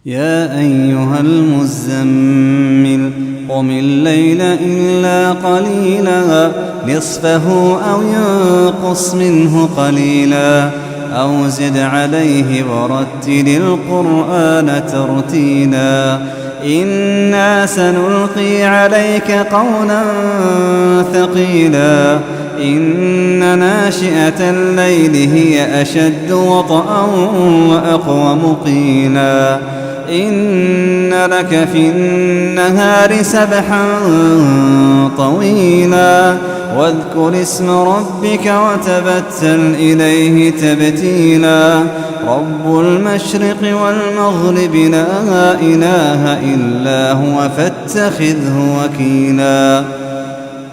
يا أيها المزمل قم الليل إلا قليلا نصفه أو ينقص منه قليلا أو زد عليه ورتل القرآن ترتيلا إنا سنلقي عليك قولا ثقيلا إن ناشئة الليل هي أشد وطئا وأقوم قيلا إن لك في النهار سبحا طويلا واذكر اسم ربك وتبتل إليه تبتيلا رب المشرق والمغرب لا إله إلا هو فاتخذه وكيلا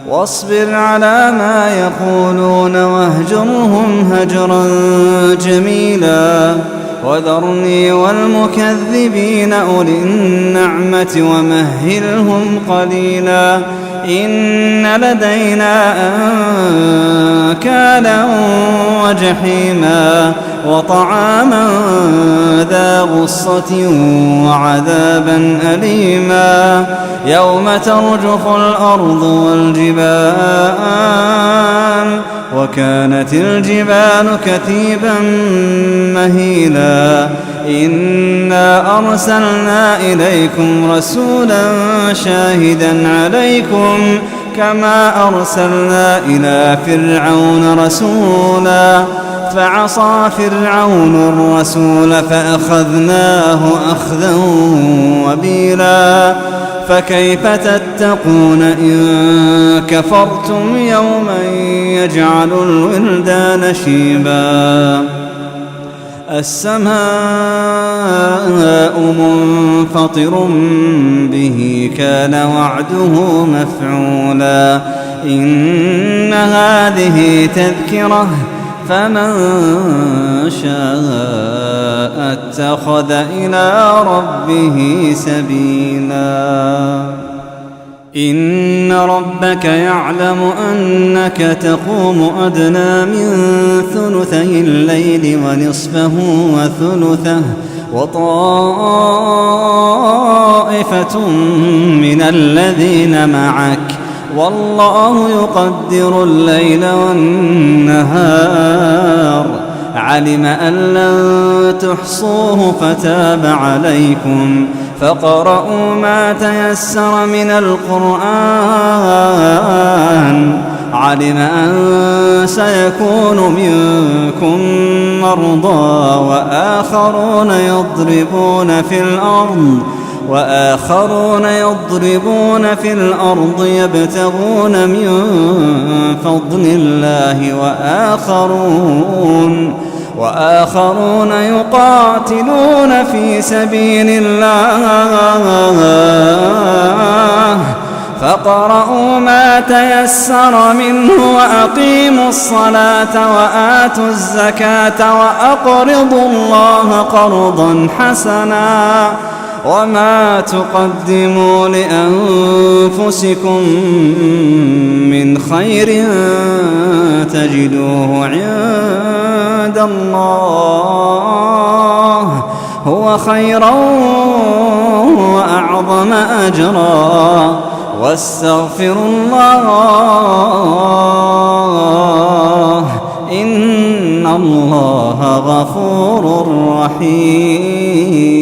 واصبر على ما يقولون واهجرهم هجرا جميلا وذرني والمكذبين أولي النعمة ومهلهم قليلا إن لدينا أنكالا وجحيما وطعاما ذا غصة وعذابا أليما يوم ترجف الأرض والجبال وكانت الجبال كثيبا مهيلا إنا أرسلنا إليكم رسولا شاهدا عليكم كما أرسلنا إلى فرعون رسولا فعصى فرعون الرسول فأخذناه أخذا وبيلا فكيف تتقون إن كفرتم يوما يجعل الولدان شيبا السماء منفطر به كان وعده مفعولا إن هذه تذكرة فمن شاء اتخذ إلى ربه سبيلا إن ربك يعلم أنك تقوم أدنى من ثلثي الليل ونصفه وثلثه وطائفة من الذين معك والله يقدر الليل والنهار علم أن لن تحصوه فتاب عليكم فاقرؤوا ما تيسر من القرآن علم أن سيكون منكم مرضى وآخرون يضربون في الأرض يبتغون من فضل الله وآخرون يقاتلون في سبيل الله فاقرؤوا ما تيسر منه وأقيموا الصلاة وآتوا الزكاة وأقرضوا الله قرضا حسنا وما تقدموا لأنفسكم من خير تجدوه عند الله هو خيرا وأعظم أجرا واستغفروا الله إن الله غفور رحيم